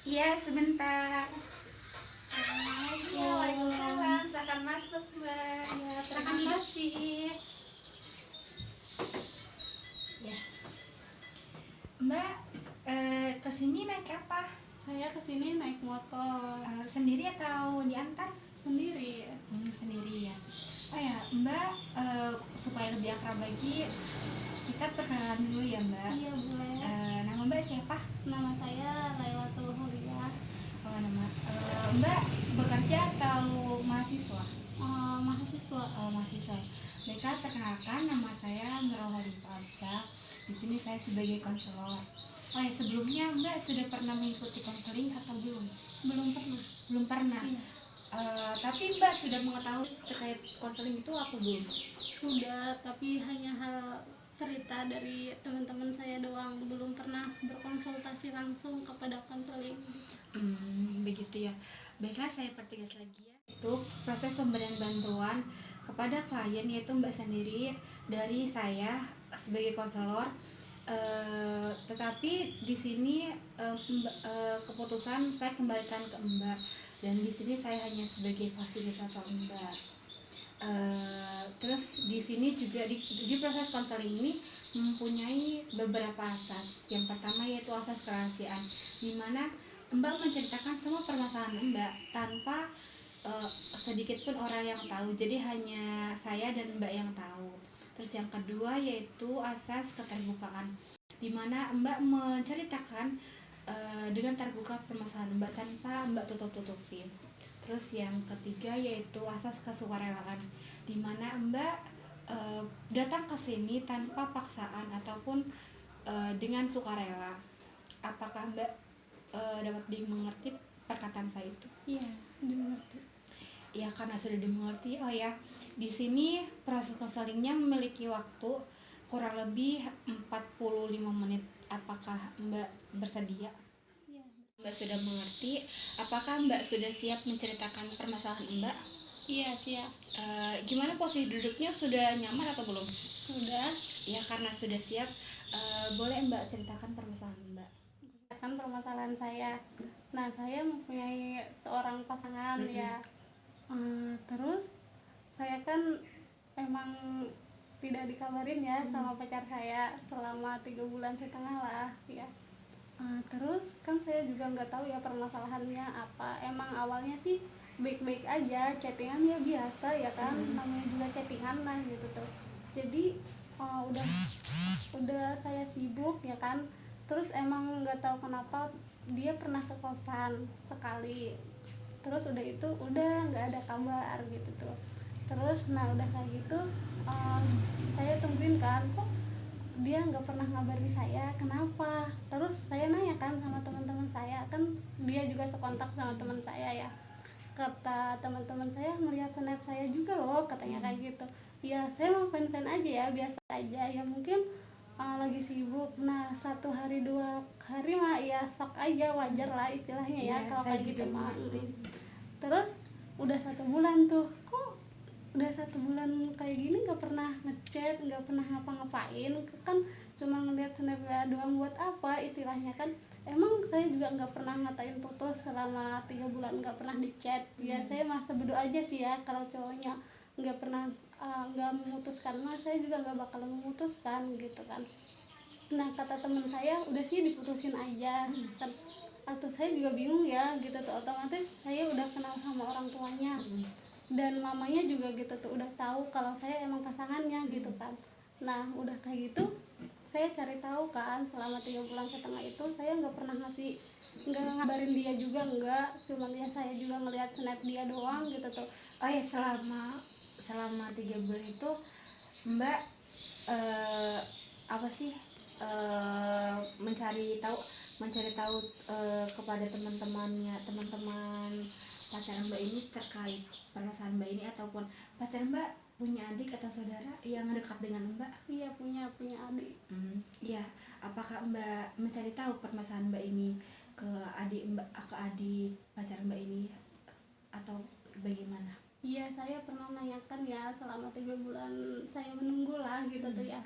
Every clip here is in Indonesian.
Iya, sebentar. Iya, Assalamualaikum. waalaikumsalam. Silakan masuk, Mbak. Ya, Silakan, terima Mbak. kasih. Ya, Mbak, kesini naik apa? Saya kesini naik motor Sendiri atau diantar? sendiri. Sendiri ya. Oh ya, Mbak, supaya lebih akrab lagi, kita perkenalan dulu ya, Mbak. Iya, boleh. Nama Mbak siapa? Nama saya Lailatul Huliah. Mbak bekerja atau mahasiswa? Mahasiswa. Mahasiswa. Baiklah, perkenalkan nama saya Nurul Halifah Absa. Di sini saya sebagai konselor. Oh ya, sebelumnya Mbak sudah pernah mengikuti konseling atau belum? Belum pernah. Belum pernah. Iya. Tapi Mbak sudah mengetahui terkait konseling itu apa belum? Sudah, tapi hanya hal cerita dari teman-teman saya doang, belum pernah berkonsultasi langsung kepada konseling. Begitu ya. Baiklah, saya pertegas lagi ya. Itu proses pemberian bantuan kepada klien, yaitu Mbak sendiri, dari saya sebagai konselor. Tetapi di sini keputusan saya kembalikan ke Mbak, dan di sini saya hanya sebagai fasilitator Mbak. Terus di sini juga di proses konseling ini mempunyai beberapa asas. Yang pertama yaitu asas kerahasiaan, di mana Mbak menceritakan semua permasalahan Mbak tanpa sedikit pun orang yang tahu. Jadi hanya saya dan Mbak yang tahu. Terus yang kedua yaitu asas keterbukaan, di mana Mbak menceritakan dengan terbuka permasalahan Mbak tanpa Mbak tutup-tutupin. Terus yang ketiga yaitu asas kesukarelaan, di mana Mbak datang ke sini tanpa paksaan ataupun dengan sukarela. Apakah Mbak dapat dimengerti perkataan saya itu? Iya, dimengerti. Ya, karena sudah dimengerti. Oh ya, di sini proses konselingnya memiliki waktu kurang lebih 45 menit. Apakah Mbak bersedia? Iya. Mbak sudah mengerti. Apakah Mbak sudah siap menceritakan permasalahan Mbak? Iya, siap. Gimana posisi duduknya, sudah nyaman atau belum? Sudah. Ya, karena sudah siap, boleh Mbak ceritakan permasalahan Mbak. Kan permasalahan saya. Nah, saya mempunyai seorang pasangan ya. Terus saya kan emang tidak dikabarin ya sama pacar saya selama 3,5 bulan lah ya. Terus kan saya juga nggak tahu ya permasalahannya apa. Emang awalnya sih baik-baik aja, chattingan ya biasa ya kan, namanya juga chattingan lah gitu tuh. Jadi udah saya sibuk ya kan. Terus emang nggak tahu kenapa dia pernah ke kosan sekali. Terus udah itu udah nggak ada kabar gitu tuh. Terus nah udah kayak gitu, saya tungguin kan, kok dia nggak pernah ngabarin saya, kenapa. Terus saya nanya kan sama teman-teman saya, kan dia juga sekontak sama teman saya ya. Kata teman-teman saya melihat snap saya juga loh, katanya kayak gitu. Ya saya mau fan-fan aja ya, biasa aja ya, mungkin lagi sibuk. Nah 1 hari 2 hari mah ya sok aja, wajar lah istilahnya ya, kalau kayak gitu mah. Terus udah 1 bulan tuh, kok udah 1 bulan kayak gini nggak pernah ngechat, nggak pernah ngapa-ngapain kan, cuma ngeliat snap doang, buat apa istilahnya kan. Emang saya juga nggak pernah ngatain putus selama 3 bulan, nggak pernah dicat ya. Saya masa berdoa aja sih ya, kalau cowoknya nggak pernah nggak memutuskan mah saya juga nggak bakal memutuskan gitu kan. Nah kata teman saya, udah sih diputusin aja kan. Atau saya juga bingung ya gitu tuh, otomatis saya udah kenal sama orang tuanya dan mamanya juga gitu tuh, udah tahu kalau saya emang pasangannya gitu kan. Nah udah kayak gitu saya cari tahu kan, selama 3,5 bulan itu saya nggak pernah nggak ngabarin dia juga, nggak, cuman ya saya juga ngelihat snap dia doang gitu tuh. Oh ya, selama 3 bulan itu Mbak apa sih, mencari tahu kepada teman pacar Mbak ini terkait permasalahan Mbak ini, ataupun pacar Mbak punya adik atau saudara yang dekat dengan Mbak? Iya, punya adik. Iya. Apakah Mbak mencari tahu permasalahan Mbak ini ke adik pacar Mbak ini, atau bagaimana? Iya, saya pernah nanyakan ya selama 3 bulan saya menunggu lah gitu tuh ya.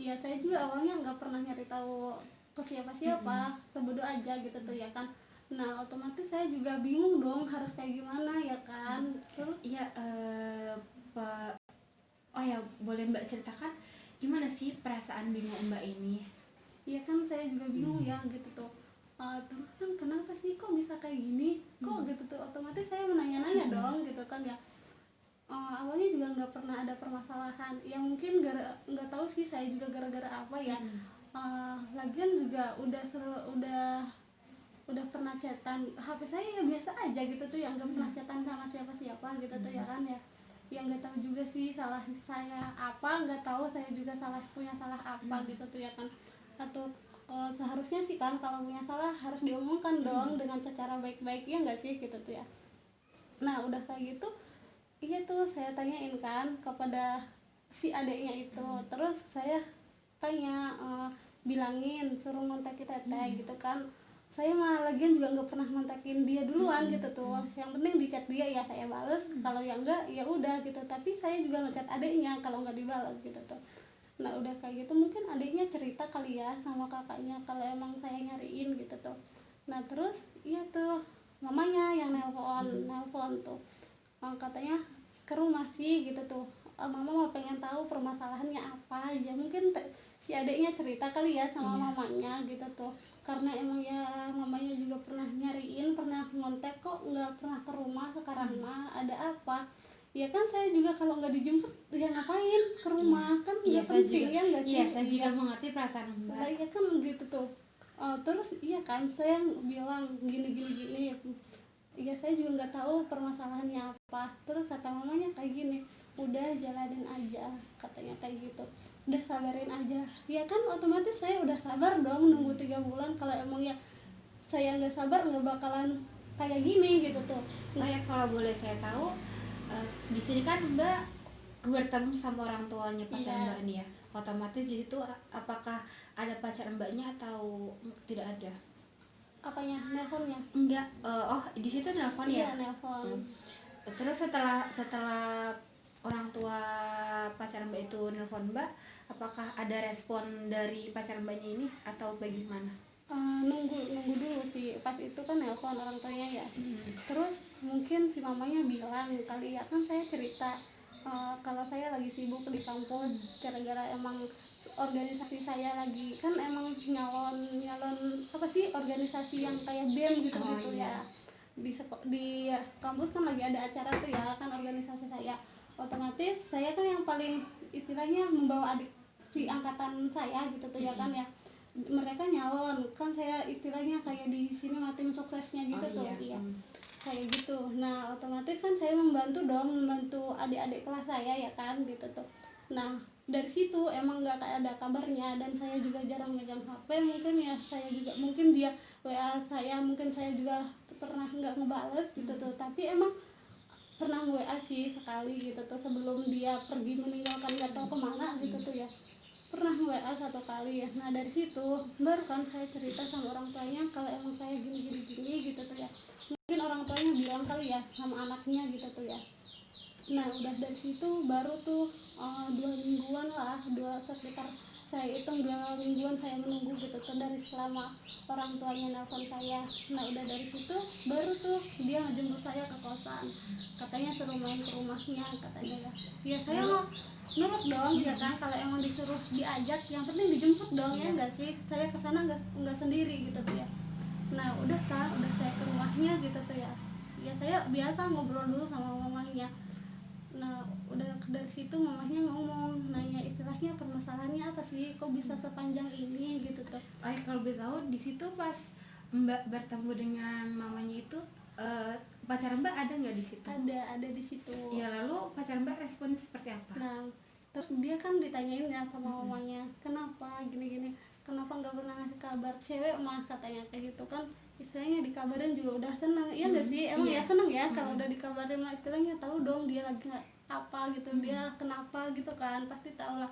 Iya, saya juga awalnya nggak pernah nyari tahu ke siapa-siapa, sebodoh aja gitu tuh ya kan. Nah otomatis saya juga bingung dong harus kayak gimana ya kan. Terus Iya, oh ya, boleh Mbak ceritakan gimana sih perasaan bingung Mbak ini? ya kan saya juga bingung ya gitu tuh. Terus kan kenapa sih kok bisa kayak gini kok gitu tuh, otomatis saya menanya-nanya dong gitu kan ya. Awalnya juga nggak pernah ada permasalahan ya, mungkin nggak tahu sih saya juga gara-gara apa ya. Lagian juga udah pernah chatan, HP saya ya biasa aja gitu tuh yang nggak pernah chatan sama siapa-siapa gitu tuh ya kan ya. Yang nggak tahu juga sih salah saya apa, nggak tahu saya juga punya salah apa gitu tuh ya kan. Atau seharusnya sih kan kalau punya salah harus diomongkan dong dengan secara baik-baik ya nggak sih gitu tuh ya. Nah udah kayak gitu, iya tuh saya tanyain kan kepada si adiknya itu. Terus saya tanya, bilangin suruh ngontak kita teh gitu kan. Saya mah lagian juga nggak pernah ngontakin dia duluan gitu tuh. Yang penting di chat dia ya saya bales, kalau yang enggak ya udah gitu. Tapi saya juga ngechat adiknya kalau nggak dibalas gitu tuh. Nah udah kayak gitu mungkin adiknya cerita kali ya sama kakaknya kalau emang saya nyariin gitu tuh. Nah terus iya tuh mamanya yang nelpon tuh. Katanya ke rumah sih gitu tuh. Mama mau pengen tahu permasalahannya apa aja, mungkin si adiknya cerita kali ya sama Iya. mamanya gitu tuh. Karena emang ya mamanya juga pernah nyariin, pernah ngontek kok nggak pernah ke rumah sekarang mah ada apa. Ya kan saya juga kalau nggak dijemput ya ngapain ke rumah, kan Iya, nggak penting ya nggak sih. iya, saya juga mengerti perasaan Mbak. Lah ya kan gitu tuh. Terus iya kan saya bilang gini gini gini. Iya saya juga nggak tahu permasalahannya apa. Terus kata mamanya kayak gini, udah jalanin aja katanya kayak gitu, udah sabarin aja. Ya kan otomatis saya udah sabar dong nunggu 3 bulan. Kalau emang ya saya nggak sabar nggak bakalan kayak gini gitu tuh. Oh ya, kalau boleh saya tahu, di sini kan Mbak bertemu sama orang tuanya pacar Iya. Mbak ini ya. Otomatis di situ apakah ada pacar Mbaknya atau tidak ada? Apanya, nelponnya? Enggak. Oh, di situ telepon ya. Iya nelpon. Terus setelah orang tua pacar Mbak itu nelpon Mbak, apakah ada respon dari pacar Mbaknya ini atau bagaimana? Nunggu dulu sih, pas itu kan nelpon orang tuanya ya. Terus mungkin si mamanya bilang kali ya, kan saya cerita kalau saya lagi sibuk di kampus gara-gara emang organisasi saya lagi kan emang nyalon apa sih, organisasi yang kayak BEM gitu Oh, gitu iya. ya. Di kampus kan lagi ada acara tuh ya kan organisasi saya. Otomatis saya kan yang paling istilahnya membawa adik si angkatan saya gitu tuh ya kan ya. Mereka nyalon kan, saya istilahnya kayak di sini mah tim suksesnya gitu Oh, tuh. iya. Iya kayak gitu. Nah otomatis kan saya membantu adik-adik kelas saya ya kan gitu tuh. Nah dari situ emang nggak ada kabarnya dan saya juga jarang megang HP. Mungkin ya saya juga mungkin dia WA saya, mungkin saya juga pernah nggak ngebales gitu tuh. Tapi emang pernah WA sih sekali gitu tuh sebelum dia pergi meninggalkan nggak tahu kemana gitu tuh ya. Pernah WA 1 kali ya. Nah dari situ baru kan saya cerita sama orang tuanya kalau emang saya gini gitu tuh ya. Mungkin orang tuanya bilang kali ya sama anaknya gitu tuh ya. Nah udah dari situ baru tuh 2 mingguan lah, sekitar saya hitung 2 mingguan saya menunggu gitu tuh dari selama orang tuanya nelpon saya. Nah udah dari situ baru tuh dia ngejemput saya ke kosan, katanya suruh main ke rumahnya katanya ya. Ya saya mau nurut dong ya kan, kalau emang disuruh diajak yang penting dijemput dong ya enggak sih. Saya kesana nggak sendiri gitu tuh ya. Nah udah kan, udah saya ke rumahnya gitu tuh ya. Ya saya biasa ngobrol dulu sama mamanya. Nah udah dari situ mamanya ngomong, nanya istilahnya permasalahannya apa sih kok bisa sepanjang ini gitu tuh. Oh, ya, kalau boleh tahu di situ pas Mbak bertemu dengan mamanya itu, pacar Mbak ada nggak di situ? Ada di situ. Ya, lalu pacar Mbak respon seperti apa? Nah terus dia kan ditanyain ya sama mamanya, kenapa gini-gini, kenapa nggak pernah ngasih kabar. Cewek mah katanya kayak gitu kan, istilahnya dikabarin juga udah seneng. Iya nggak sih, emang Iya. ya seneng ya kalau udah dikabarin mah, istilahnya tahu dong dia lagi apa gitu, dia kenapa gitu kan, pasti tahu lah.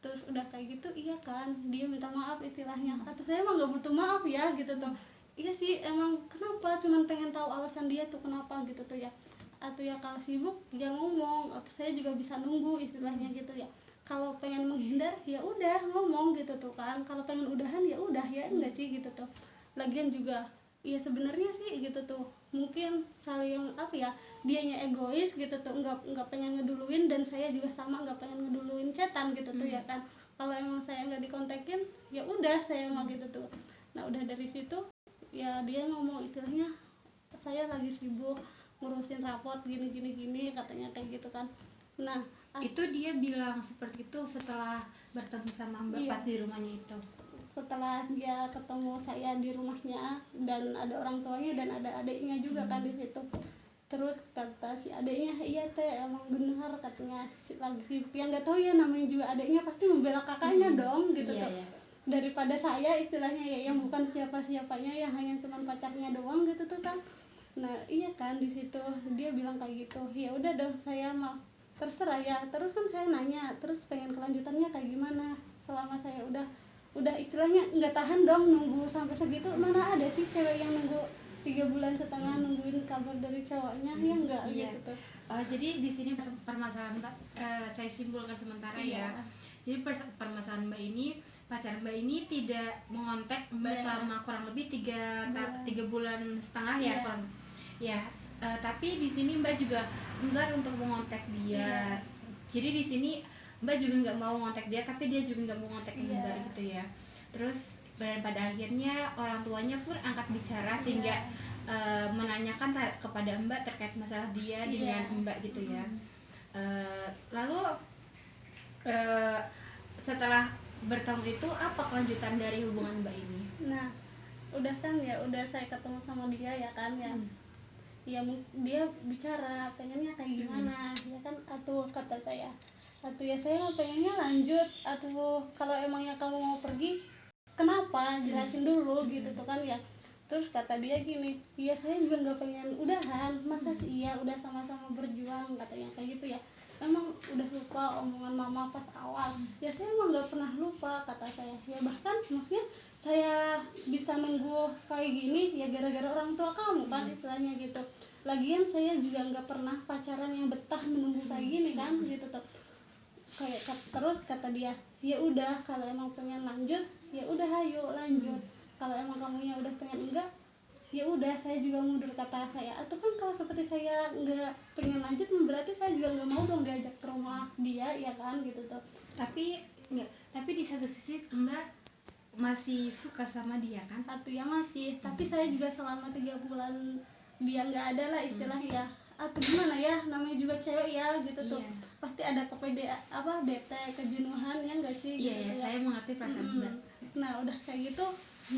Terus udah kayak gitu iya kan dia minta maaf istilahnya. Atau saya emang nggak butuh maaf ya gitu tuh. Iya sih emang kenapa, cuman pengen tahu alasan dia tuh kenapa gitu tuh ya. Atau ya kalau sibuk ya ngomong, atau saya juga bisa nunggu istilahnya gitu ya. Kalau pengen menghindar ya udah ngomong gitu tuh kan, kalau pengen udahan ya udah ya enggak sih gitu tuh. Lagian juga iya sebenarnya sih gitu tuh mungkin saling apa ya, dianya egois gitu tuh, nggak pengen ngeduluin, dan saya juga sama nggak pengen ngeduluin chatan gitu tuh ya kan. Kalau emang saya nggak dikontekin ya udah saya mau gitu tuh. Nah udah dari situ ya dia ngomong istilahnya, saya lagi sibuk ngurusin rapot gini gini gini katanya kayak gitu kan. Nah Itu dia bilang seperti itu setelah bertemu sama Mbak iya, pas di rumahnya itu. setelah dia ketemu saya di rumahnya dan ada orang tuanya dan ada adiknya juga kan di situ. Terus kata si adiknya, iya teh emang benar katanya lagi sibuk, yang nggak tahu ya namanya juga adiknya pasti membela kakaknya dong gitu Iya tuh, ya. daripada saya istilahnya ya yang bukan siapa-siapanya, yang hanya cuman pacarnya doang gitu tuh kan. Nah iya kan di situ dia bilang kayak gitu, ya udah dong saya mah terserah ya. Terus kan saya nanya terus pengen kelanjutannya kayak gimana, selama saya udah istilahnya nggak tahan dong nunggu sampai segitu. Mana ada sih cewek yang nunggu 3,5 bulan nungguin kabar dari cowoknya, ya enggak Iya. gitu tuh. Jadi di sini permasalahan Mbak, saya simpulkan sementara Iya. ya. Jadi permasalahan Mbak ini, pacar Mbak ini tidak mengontak Mbak Iya. selama kurang lebih Iya. 3 bulan setengah ya Iya. kurang. Ya, tapi di sini Mbak juga enggan untuk mengontak dia. Iya. Jadi di sini Mbak juga nggak mau ngontak dia, tapi dia juga nggak mau ngontak Iya. Mbak gitu ya. Terus dan pada akhirnya orang tuanya pun angkat bicara sehingga menanyakan kepada Mbak terkait masalah dia dengan Iya. Mbak gitu ya. Lalu eh, setelah bertemu itu apa kelanjutan dari hubungan Mbak ini? Nah udah kan ya, udah saya ketemu sama dia ya kan ya. Ya dia bicara pengennya kayak gimana ya kan, atuh kata saya, atuh ya saya mah pengennya lanjut, atuh kalau emangnya kamu mau pergi kenapa, jelasin dulu gitu tuh kan ya. Terus kata dia gini, iya saya juga nggak pengen udahan, masa sih iya udah sama-sama berjuang katanya kayak gitu ya. Emang udah lupa omongan mama pas awal, ya saya emang nggak pernah lupa kata saya ya. Bahkan maksudnya saya bisa nunggu kayak gini ya gara-gara orang tua kamu kan istilahnya gitu. Lagian saya juga nggak pernah pacaran yang betah menunggu kayak gini kan gitu tuh. Kayak terus kata dia, ya udah kalau emang pengen lanjut ya udah ayo lanjut, kalau emang kamunya udah pengen enggak ya udah saya juga mundur kata saya. Atau kan kalau seperti saya nggak pengen lanjut berarti saya juga nggak mau dong diajak ke rumah dia ya kan gitu tuh. Tapi enggak, tapi di satu sisi Mbak masih suka sama dia kan? Atau ya masih, tapi saya juga selama 3 bulan dia nggak ada lah istilahnya ya. Atau gimana ya, namanya juga cewek ya gitu tuh. Iya. Pasti ada kepede apa bete, kejenuhan ya nggak sih Iya gitu ya, tuh ya. saya mengerti perasaan Mbak. Nah udah kayak gitu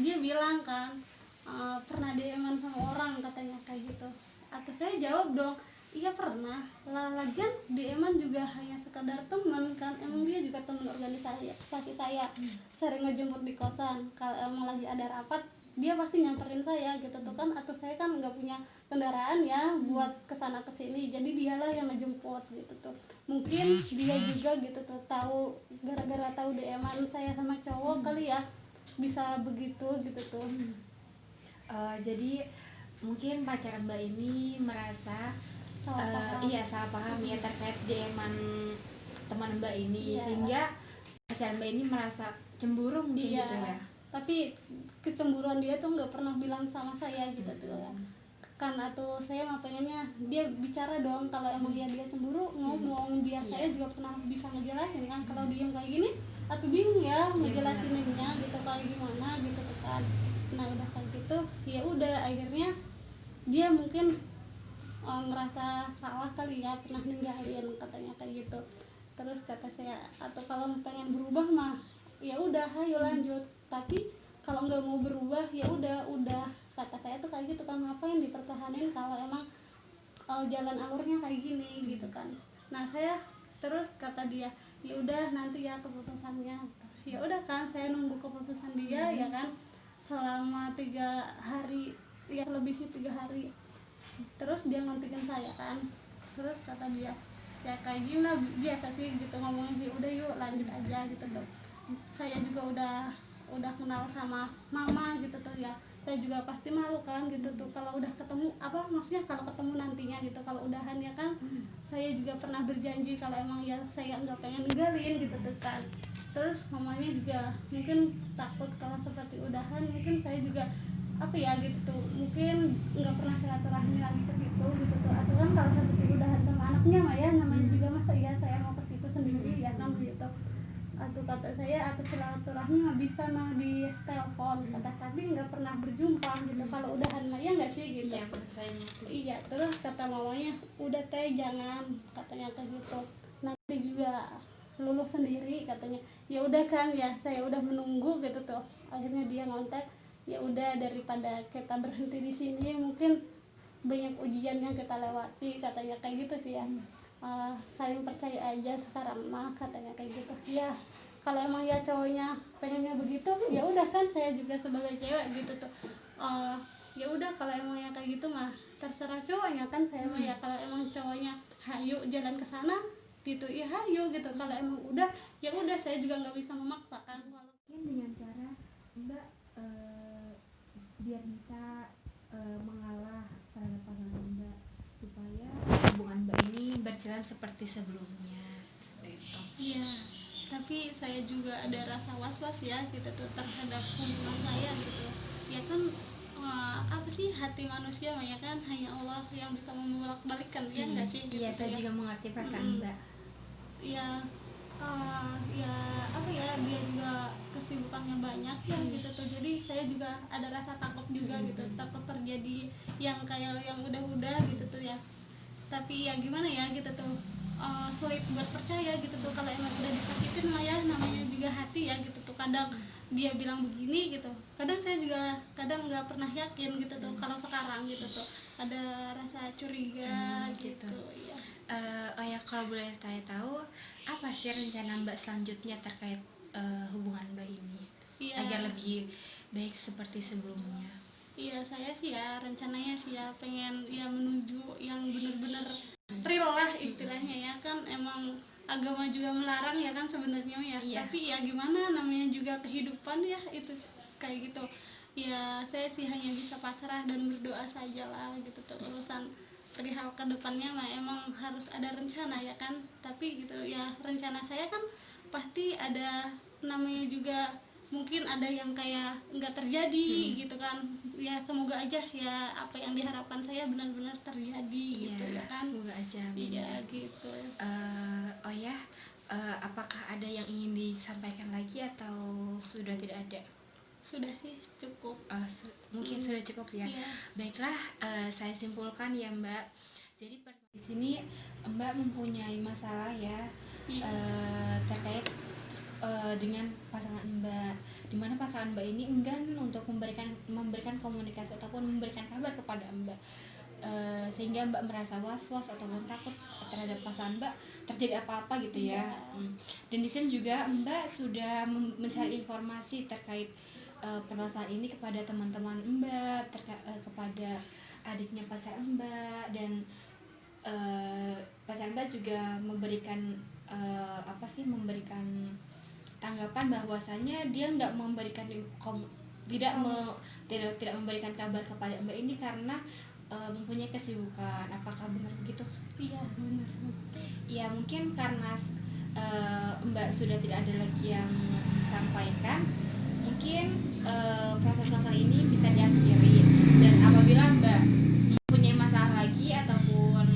dia bilang kan, pernah DM-an sama orang katanya kayak gitu. Atau saya jawab dong, iya pernah lah, lagian DM-an juga hanya sekadar teman kan, emang dia juga teman organisasi saya, sering ngejemput di kosan, kalau emang lagi ada rapat dia pasti nyamperin saya gitu tuh kan. Atau saya kan nggak punya kendaraan ya buat kesana kesini, jadi dialah yang ngejemput gitu tuh. Mungkin dia juga gitu tuh tahu, gara-gara tahu DM-an saya sama cowok kali ya bisa begitu gitu tuh. Jadi mungkin pacar Mbak ini merasa Salah paham. iya salah paham ya terkait DM-an teman Mbak ini, Iya. sehingga pacar Mbak ini merasa cemburu mungkin Iya, gitu ya. tapi kecemburuan dia tuh nggak pernah bilang sama saya gitu tuh ya. Kan atau saya mah pengennya dia bicara dong, kalau emang dia cemburu ngomong, biar saya juga pernah bisa ngejelasin kan. Kalau diem kayak gini atau bingung ya ngejelasinnya gitu kayak gimana gitu tuh kan. Nah udah kayak gitu ya udah akhirnya dia mungkin ngerasa salah kali ya, pernah ninggalin katanya kayak gitu. Terus kata saya, atau kalau pengen berubah mah ya udah ayo lanjut, tapi kalau nggak mau berubah ya udah kata saya tuh kayak gitu kan, ngapain dipertahanin kalau emang jalan alurnya kayak gini gitu kan. Nah saya terus kata dia, ya udah nanti ya keputusannya. Ya udah kan saya nunggu keputusan dia ya kan selama 3 hari, ya lebih sih 3 hari. Terus dia ngontikin saya kan, terus kata dia ya kayak gini lah biasa sih gitu ngomongnya, sih udah yuk lanjut aja gitu tuh. Saya juga udah kenal sama mama gitu tuh ya, saya juga pasti malu kan gitu tuh kalau udah ketemu, apa maksudnya kalau ketemu nantinya gitu, kalau udahan ya kan. Saya juga pernah berjanji kalau emang ya saya nggak pengen ninggalin gitu tuh kan. Terus mamanya juga mungkin takut kalau seperti udahan, mungkin saya juga apa ya gitu tuh mungkin nggak pernah silaturahmi lagi ke situ gitu tuh. Atau kan kalau satu udahan sama anaknya mah ya, namanya juga masa ya saya mau ke situ sendiri ya kan gitu. Atau kata saya atau silaturahmi nggak bisa mah di telepon kata, tapi nggak pernah berjumpa gitu. Kalau udahan mah ya nggak sih gitu. Iya benar, saya mengerti. Iya, terus kata mamanya udah teh jangan, katanya kayak gitu, nanti juga lulus sendiri katanya. Ya udah kan ya, saya udah menunggu gitu tuh. Akhirnya dia ngontak, ya udah daripada kita berhenti di sini, mungkin banyak ujian yang kita lewati, katanya kayak gitu sih ya. Saling percaya aja sekarang mah, katanya kayak gitu. Ya kalau emang ya cowoknya pengennya begitu, ya udah kan saya juga sebagai cewek gitu tuh. Ya udah kalau emang yang kayak gitu mah terserah cowoknya kan, saya mah ya kalau emang cowoknya hayu jalan ke sana gitu ya hayu gitu. Kalau emang udah ya udah, saya juga nggak bisa memaksakan. Mungkin dengan cara Mbak biar bisa mengalah terhadap pasangan Mbak supaya Hubungan Mbak ini berjalan seperti sebelumnya gitu. Iya, tapi saya juga ada rasa was-was ya gitu tuh terhadap hubungan saya gitu. Ya kan apa sih, hati manusia mah ya kan hanya Allah yang bisa membolak-balikkan ya nggak sih gitu Iya, saya ya. juga mengerti perasaan Mbak. Ya ya apa ya, dia juga kesibukannya banyak ya gitu tuh. Jadi saya juga ada rasa takut juga gitu, takut terjadi yang kayak yang udah gitu tuh ya. Tapi ya gimana ya gitu tuh, sulit buat percaya gitu tuh kalau emang udah disakitin mah ya, namanya juga hati ya gitu tuh. Kadang dia bilang begini gitu, kadang saya juga kadang nggak pernah yakin gitu tuh. Kalau sekarang gitu tuh ada rasa curiga gitu ya. Oh ya, kalau boleh saya tahu, apa sih rencana Mbak selanjutnya terkait hubungan Mbak ini Iya. agar lebih baik seperti sebelumnya? Iya, saya sih ya rencananya sih ya pengen ya menuju yang benar-benar real lah istilahnya ya kan. Emang agama juga melarang ya kan sebenarnya ya. Iya. Tapi ya gimana, namanya juga kehidupan ya itu kayak gitu. Ya saya sih hanya bisa pasrah dan berdoa saja lah gitu tuh. Urusan perihal ke depannya mah emang harus ada rencana ya kan. Tapi gitu ya, rencana saya kan pasti ada, namanya juga mungkin ada yang kayak nggak terjadi gitu kan. Ya semoga aja ya apa yang diharapkan saya benar-benar terjadi gitu ya kan. Semoga aja. Iya gitu. Oh ya, apakah ada yang ingin disampaikan lagi atau sudah tidak ada? Sudah sih cukup. Mungkin sudah cukup ya. Iya. Baiklah, saya simpulkan ya Mbak. Jadi di sini Mbak mempunyai masalah ya, terkait dengan pasangan Mbak, dimana pasangan Mbak ini enggan untuk memberikan komunikasi ataupun memberikan kabar kepada Mbak, sehingga Mbak merasa was-was ataupun takut terhadap pasangan Mbak terjadi apa-apa gitu ya. Dan di sini juga Mbak sudah mencari informasi terkait permasalahan ini kepada teman-teman Mbak, kepada adiknya pacar Mbak, dan pacar Mbak juga memberikan memberikan tanggapan bahwasanya dia nggak memberikan tidak memberikan kabar kepada Mbak ini karena mempunyai kesibukan. Apakah benar begitu? Iya benar. Ya mungkin karena Mbak sudah tidak ada lagi yang disampaikan, mungkin proses ini bisa diakhiri. Dan apabila Mbak punya masalah lagi ataupun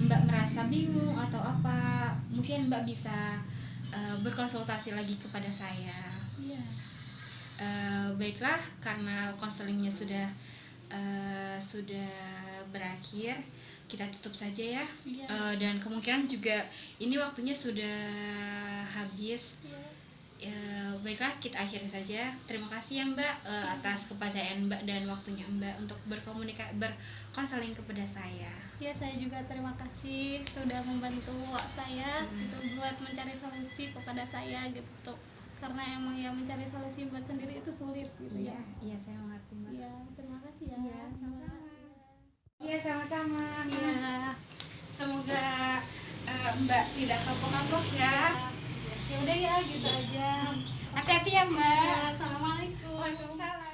Mbak merasa bingung atau apa, mungkin Mbak bisa berkonsultasi lagi kepada saya. Iya. Baiklah, karena konselingnya sudah berakhir, kita tutup saja ya. Iya. Dan kemungkinan juga ini waktunya sudah habis. Iya. Baiklah, kita akhiri saja. Terima kasih ya Mbak atas kepercayaan Mbak dan waktunya Mbak untuk berkonseling kepada saya. Ya, saya juga terima kasih sudah membantu saya untuk buat mencari solusi kepada saya gitu. Karena emang ya mencari solusi buat sendiri itu sulit gitu ya. Iya, saya mengerti Mbak. Iya, terima kasih ya. Iya, sama-sama. Iya, sama-sama. Iya. Semoga Mbak tidak kapok-kapok ya. Ya udah ya, gitu aja. Hati-hati ya Mbak. Assalamualaikum. Waalaikumsalam.